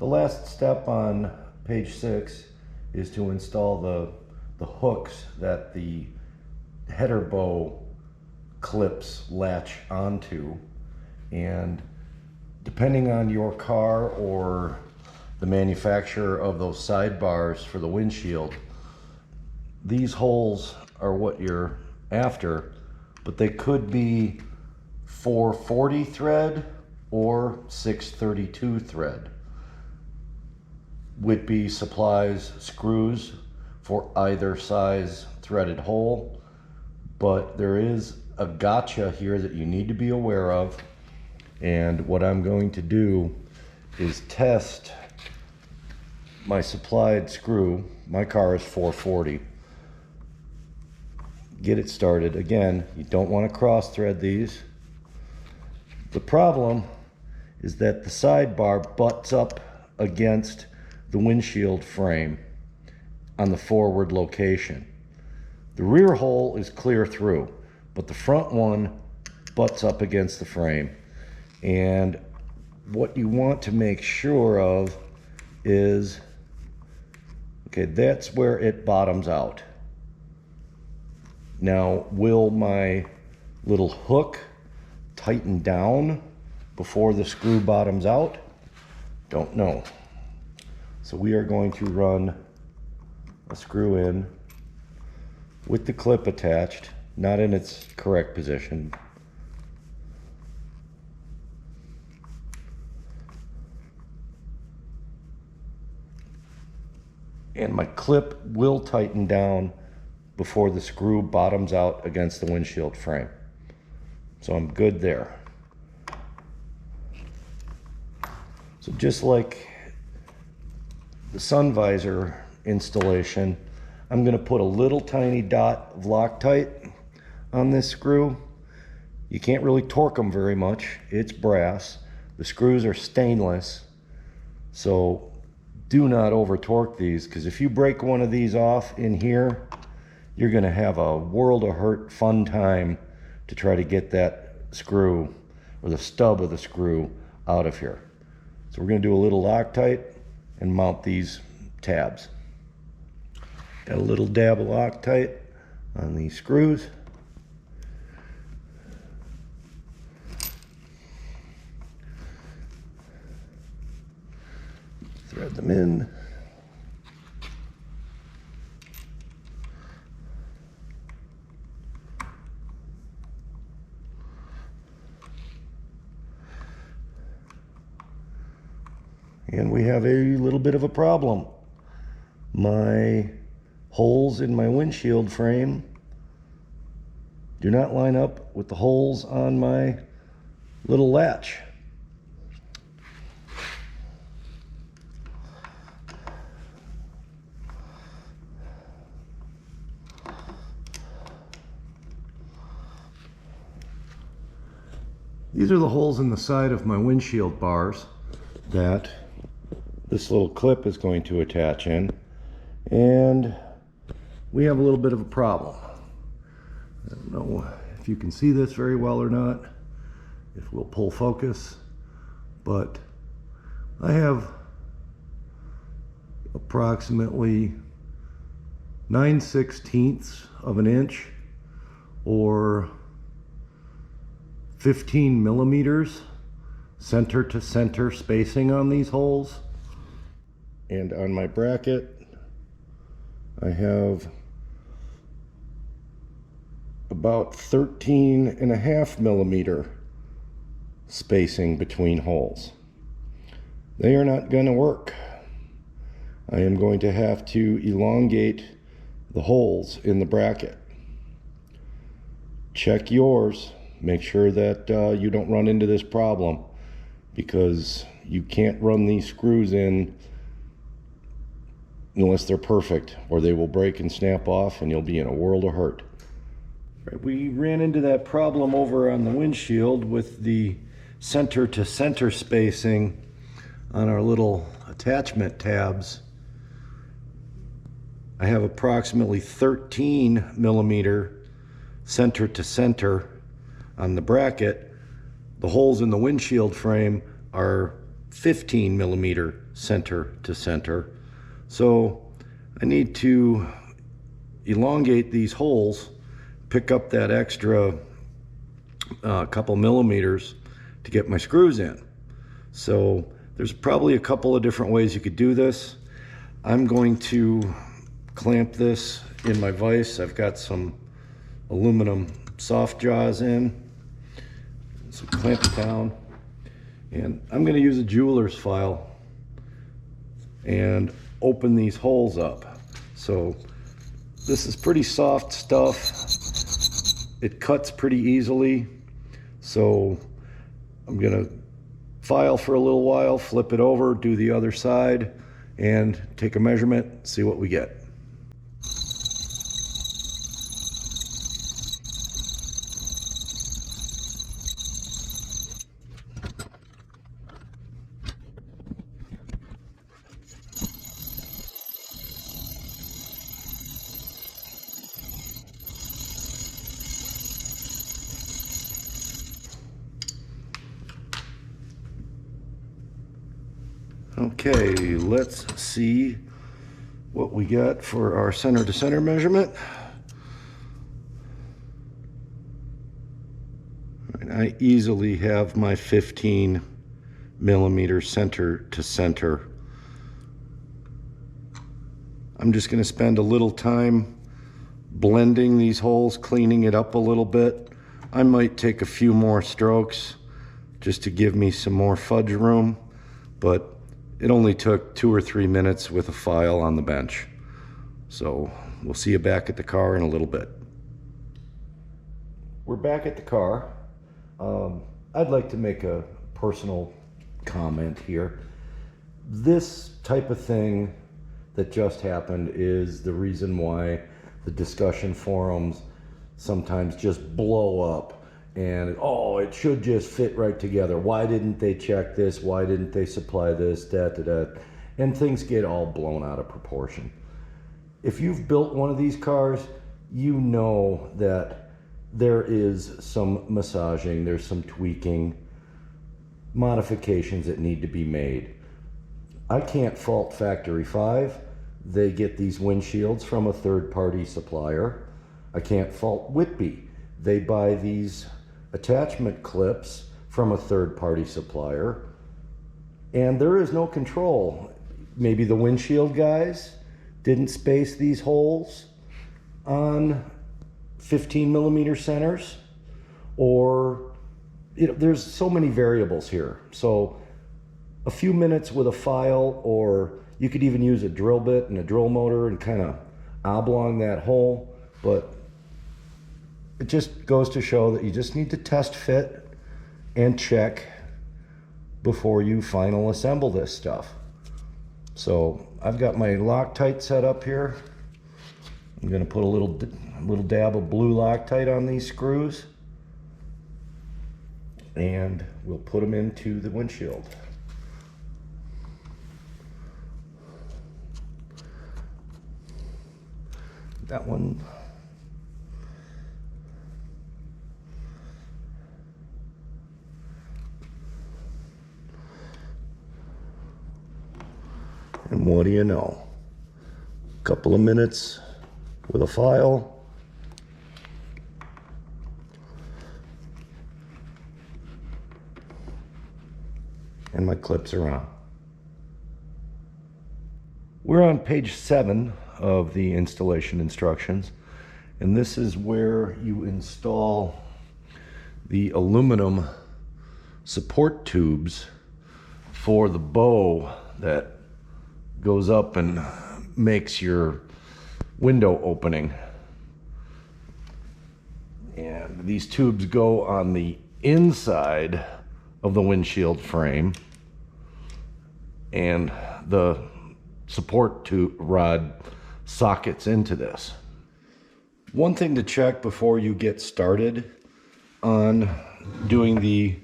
The last step on page 6 is to install the hooks that the header bow clips latch onto, and depending on your car or the manufacturer of those sidebars for the windshield, these holes are what you're after, but they could be 440 thread or 632 thread. Whitby supplies screws for either size threaded hole, but there is a gotcha here that you need to be aware of. And what I'm going to do is test my supplied screw. My car is 440. Get it started. Again, you don't want to cross thread these. The problem is that the sidebar butts up against the windshield frame on the forward location. The rear hole is clear through, but the front one butts up against the frame. And what you want to make sure of is, okay, that's where it bottoms out. Now, will my little hook tighten down before the screw bottoms out? Don't know. So we are going to run a screw in with the clip attached, not in its correct position. And my clip will tighten down before the screw bottoms out against the windshield frame. So I'm good there. So just like the sun visor installation, I'm going to put a little tiny dot of Loctite on this screw. You can't really torque them very much. It's brass. The screws are stainless, so do not over torque these, because if you break one of these off in here, you're going to have a world of hurt fun time to try to get that screw or the stub of the screw out of here. So we're going to do a little Loctite and mount these tabs. Got a little dab of Loctite on these screws. Thread them in. And we have a little bit of a problem. My holes in my windshield frame do not line up with the holes on my little latch. These are the holes in the side of my windshield bars that this little clip is going to attach in, and we have a little bit of a problem. I don't know if you can see this very well or not, if we'll pull focus, but I have approximately 9/16 of an inch or 15 millimeters center to center spacing on these holes. And on my bracket, I have about 13.5 millimeter spacing between holes. They are not going to work. I am going to have to elongate the holes in the bracket. Check yours. Make sure that you don't run into this problem, because you can't run these screws in unless they're perfect, or they will break and snap off and you'll be in a world of hurt. Right, we ran into that problem over on the windshield with the center to center spacing on our little attachment tabs. I have approximately 13 millimeter center to center on the bracket. The holes in the windshield frame are 15 millimeter center to center. So I need to elongate these holes, pick up that extra couple millimeters to get my screws in. So there's probably a couple of different ways you could do this. I'm going to clamp this in my vise. I've got some aluminum soft jaws in. So clamp it down. And I'm going to use a jeweler's file and open these holes up. So this is pretty soft stuff. It cuts pretty easily. So I'm going to file for a little while, flip it over, do the other side, and take a measurement, see what we get. Okay, let's see what we got for our center to center measurement. I easily have my 15 millimeter center to center. I'm just going to spend a little time blending these holes, cleaning it up a little bit. I might take a few more strokes just to give me some more fudge room, but it only took 2 or 3 minutes with a file on the bench. So we'll see you back at the car in a little bit. We're back at the car. I'd like to make a personal comment here. This type of thing that just happened is the reason why the discussion forums sometimes just blow up. And, oh, it should just fit right together. Why didn't they check this? Why didn't they supply this? And things get all blown out of proportion. If you've built one of these cars, you know that there is some massaging, there's some tweaking, modifications that need to be made. I can't fault Factory 5. They get these windshields from a third-party supplier. I can't fault Whitby. They buy these attachment clips from a third-party supplier, and there is no control. Maybe the windshield guys didn't space these holes on 15 millimeter centers, or there's so many variables here. So a few minutes with a file, or you could even use a drill bit and a drill motor and kind of oblong that hole, but it just goes to show that you just need to test fit and check before you final assemble this stuff. So I've got my Loctite set up here. I'm going to put a little dab of blue Loctite on these screws, and we'll put them into the windshield. That one. And what do you know? A couple of minutes with a file. And my clips are on. We're on page 7 of the installation instructions, and this is where you install the aluminum support tubes for the bow that goes up and makes your window opening. And these tubes go on the inside of the windshield frame, and the support tube rod sockets into this. One thing to check before you get started on doing the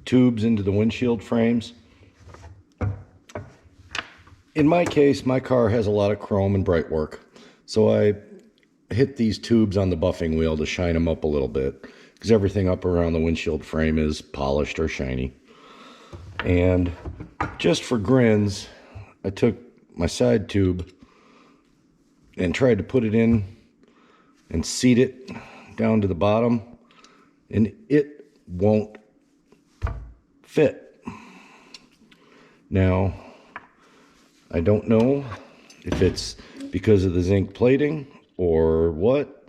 tubes into the windshield frames. In my case, my car has a lot of chrome and bright work, so I hit these tubes on the buffing wheel to shine them up a little bit, because everything up around the windshield frame is polished or shiny. And just for grins, I took my side tube and tried to put it in and seat it down to the bottom, and it won't fit. Now, I don't know if it's because of the zinc plating or what,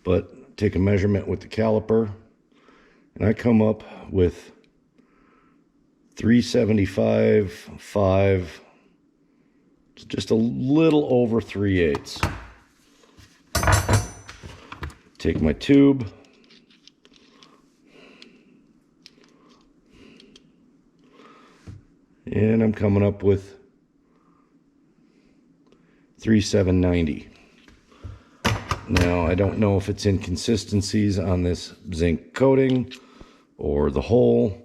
but take a measurement with the caliper, and I come up with 375.5, just a little over 3/8. Take my tube, and I'm coming up with 3,790. Now, I don't know if it's inconsistencies on this zinc coating or the hole,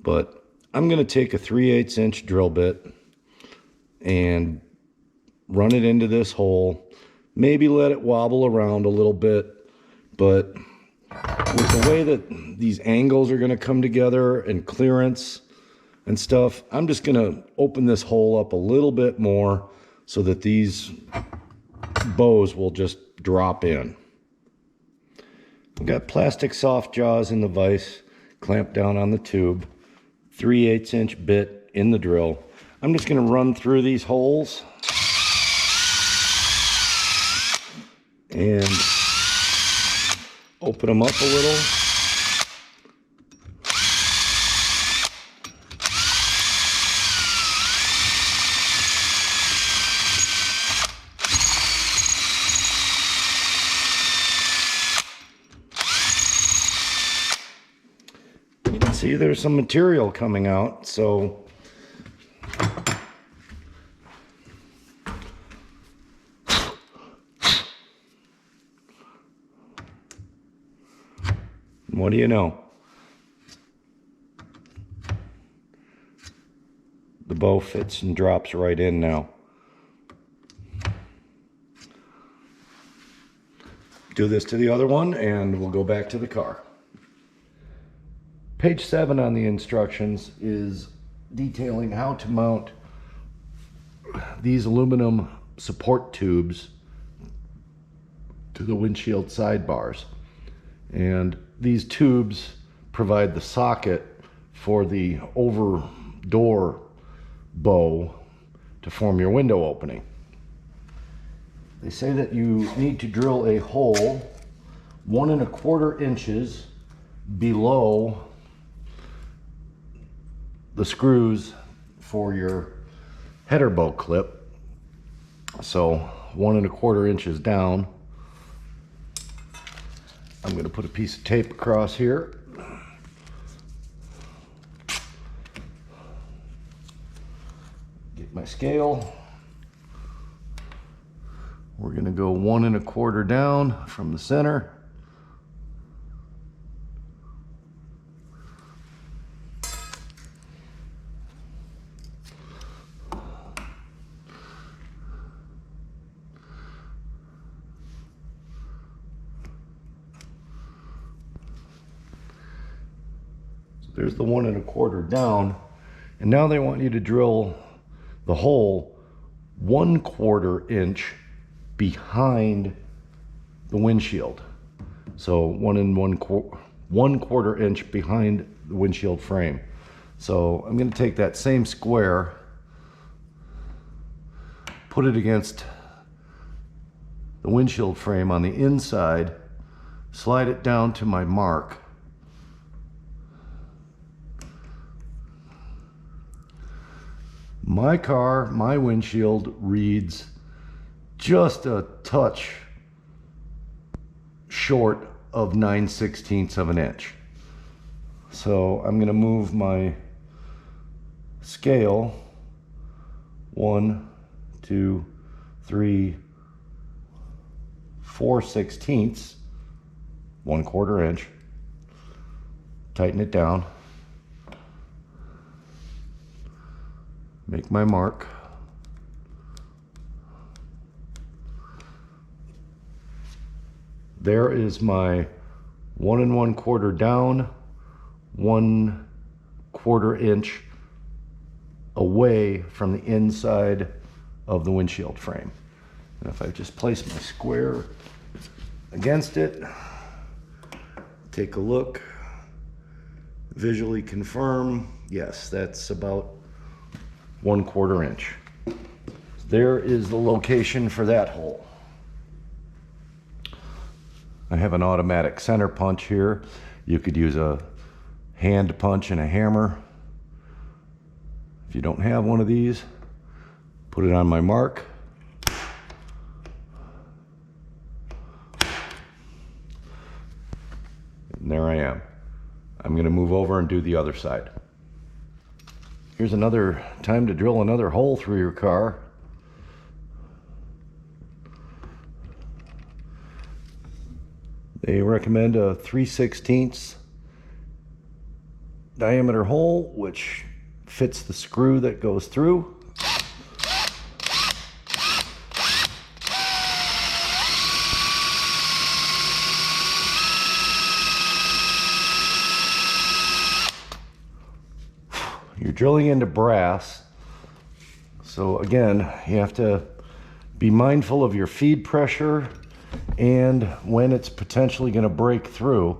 but I'm going to take a 3/8 inch drill bit and run it into this hole. Maybe let it wobble around a little bit, but with the way that these angles are going to come together and clearance and stuff, I'm just going to open this hole up a little bit more so that these bows will just drop in. I've got plastic soft jaws in the vise clamped down on the tube, 3/8 inch bit in the drill. I'm just going to run through these holes and open them up a little. You can see there's some material coming out, so what do you know? The bow fits and drops right in now. Do this to the other one and we'll go back to the car. Page 7 on the instructions is detailing how to mount these aluminum support tubes to the windshield sidebars. And these tubes provide the socket for the over door bow to form your window opening. They say that you need to drill a hole 1 1/4 inches below the screws for your header bow clip. So 1 1/4 inches down. I'm going to put a piece of tape across here. Get my scale. We're going to go 1 1/4 down from the center. There's the 1 1/4 down, and now they want you to drill the hole 1/4 inch behind the windshield. So 1/4 inch behind the windshield frame. So I'm going to take that same square, put it against the windshield frame on the inside, slide it down to my mark. My car, my windshield reads just a touch short of 9/16 of an inch. So I'm going to move my scale 1, 2, 3, 4/16, 1/4 inch. Tighten it down. Make my mark. There is my 1 1/4 down, 1/4 inch away from the inside of the windshield frame. And if I just place my square against it, take a look, visually confirm, yes, that's about 1/4 inch. There is the location for that hole. I have an automatic center punch here. You could use a hand punch and a hammer. If you don't have one of these, put it on my mark. And there I am. I'm going to move over and do the other side. Here's another time to drill another hole through your car. They recommend a 3/16 diameter hole, which fits the screw that goes through. You're drilling into brass, so again, you have to be mindful of your feed pressure and when it's potentially going to break through.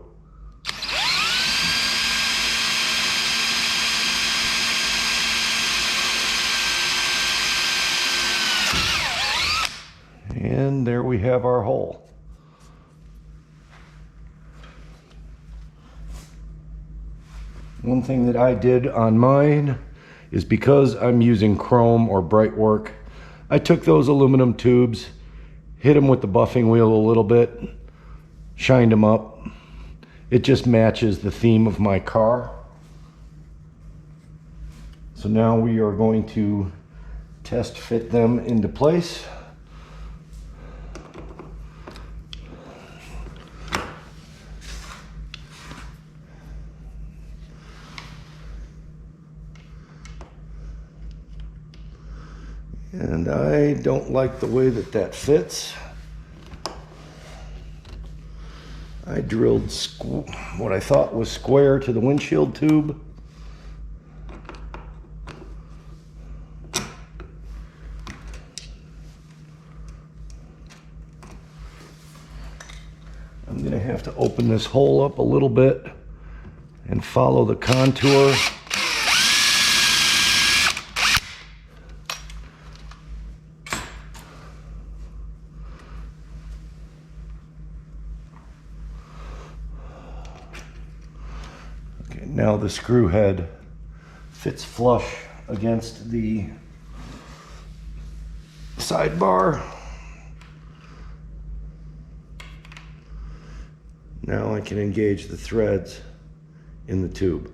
And there we have our hole. One thing that I did on mine is, because I'm using chrome or bright work, I took those aluminum tubes, hit them with the buffing wheel a little bit, shined them up. It just matches the theme of my car. So now we are going to test fit them into place. And I don't like the way that that fits. I drilled what I thought was square to the windshield tube. I'm going to have to open this hole up a little bit and follow the contour. Now the screw head fits flush against the sidebar. Now I can engage the threads in the tube.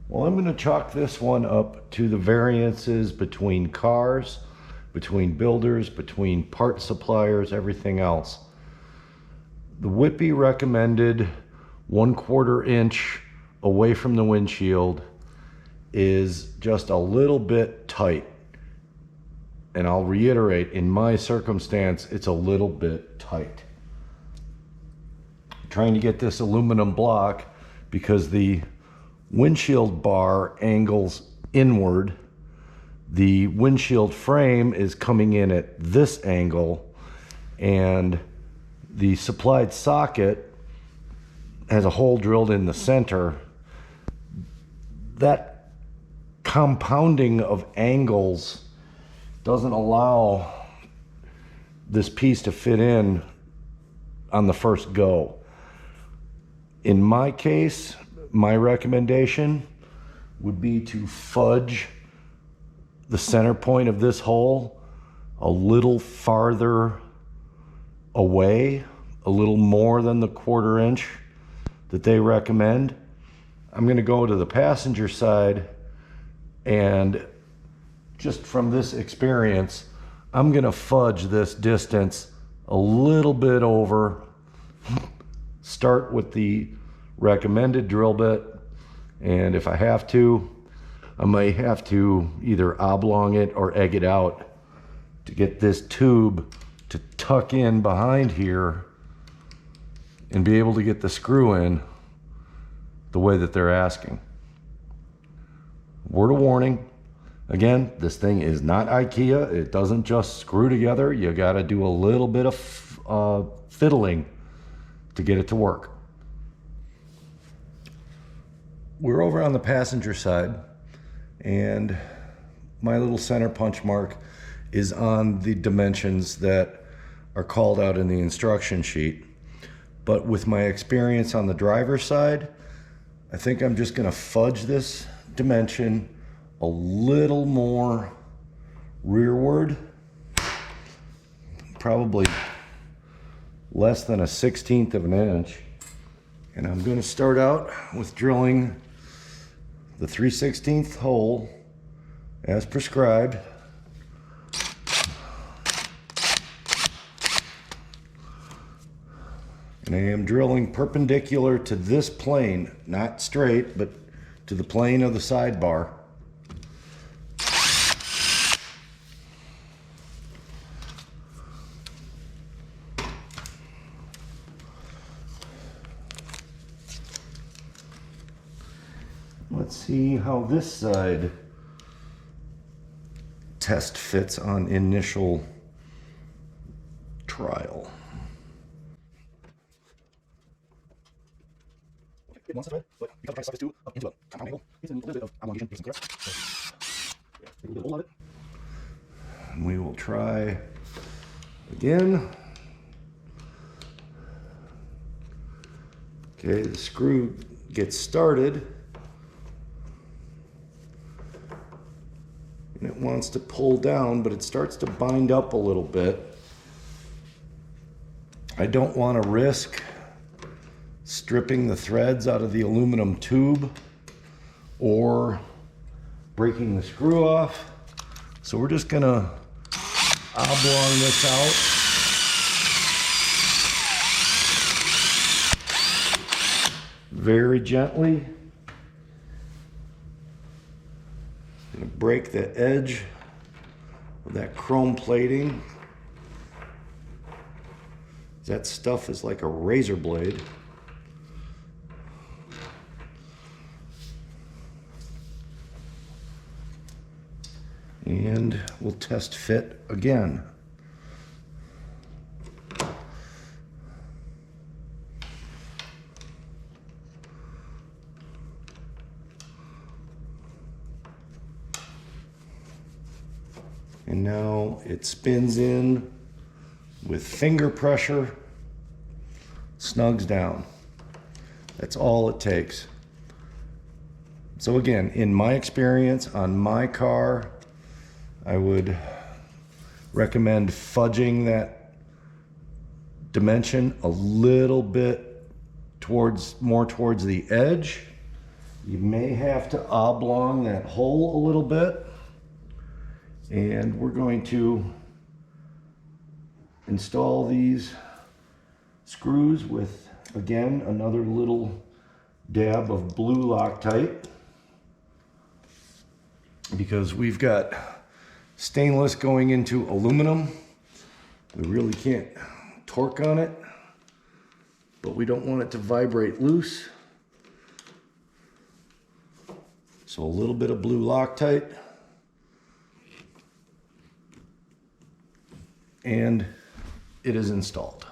Well, I'm going to chalk this one up to the variances between cars, between builders, between part suppliers, everything else. The Whitby recommended 1/4 inch away from the windshield is just a little bit tight. And I'll reiterate, in my circumstance, it's a little bit tight. I'm trying to get this aluminum block because the windshield bar angles inward. The windshield frame is coming in at this angle, and the supplied socket has a hole drilled in the center. That compounding of angles doesn't allow this piece to fit in on the first go. In my case, my recommendation would be to fudge the center point of this hole a little farther away, a little more than the 1/4 inch that they recommend. I'm going to go to the passenger side, and just from this experience, I'm going to fudge this distance a little bit over. Start with the recommended drill bit, and if I have to, I might have to either oblong it or egg it out to get this tube to tuck in behind here and be able to get the screw in the way that they're asking. Word of warning, Again, this thing is not IKEA. It doesn't just screw together. You got to do a little bit of fiddling to get it to work. We're over on the passenger side, and my little center punch mark is on the dimensions that are called out in the instruction sheet. But with my experience on the driver's side, I think I'm just going to fudge this dimension a little more rearward, probably less than a 1/16 of an inch. And I'm going to start out with drilling the 3/16 hole as prescribed. And I am drilling perpendicular to this plane, not straight, but to the plane of the sidebar. Let's see how this side test fits on initial trial. It wants to thread, but because I try to slide this too up into a compound angle, it's a little bit of elongation here, some correct. So, yeah, a little bit of it. And we will try again. Okay, the screw gets started. And it wants to pull down, but it starts to bind up a little bit. I don't want to risk stripping the threads out of the aluminum tube or breaking the screw off. So we're just gonna oblong this out very gently. Gonna break the edge of that chrome plating. That stuff is like a razor blade. And we'll test fit again. And now it spins in with finger pressure, snugs down. That's all it takes. So again, in my experience on my car, I would recommend fudging that dimension a little bit more towards the edge. You may have to oblong that hole a little bit. And we're going to install these screws with, again, another little dab of blue Loctite, because we've got stainless going into aluminum. We really can't torque on it, but we don't want it to vibrate loose. So a little bit of blue Loctite. And it is installed.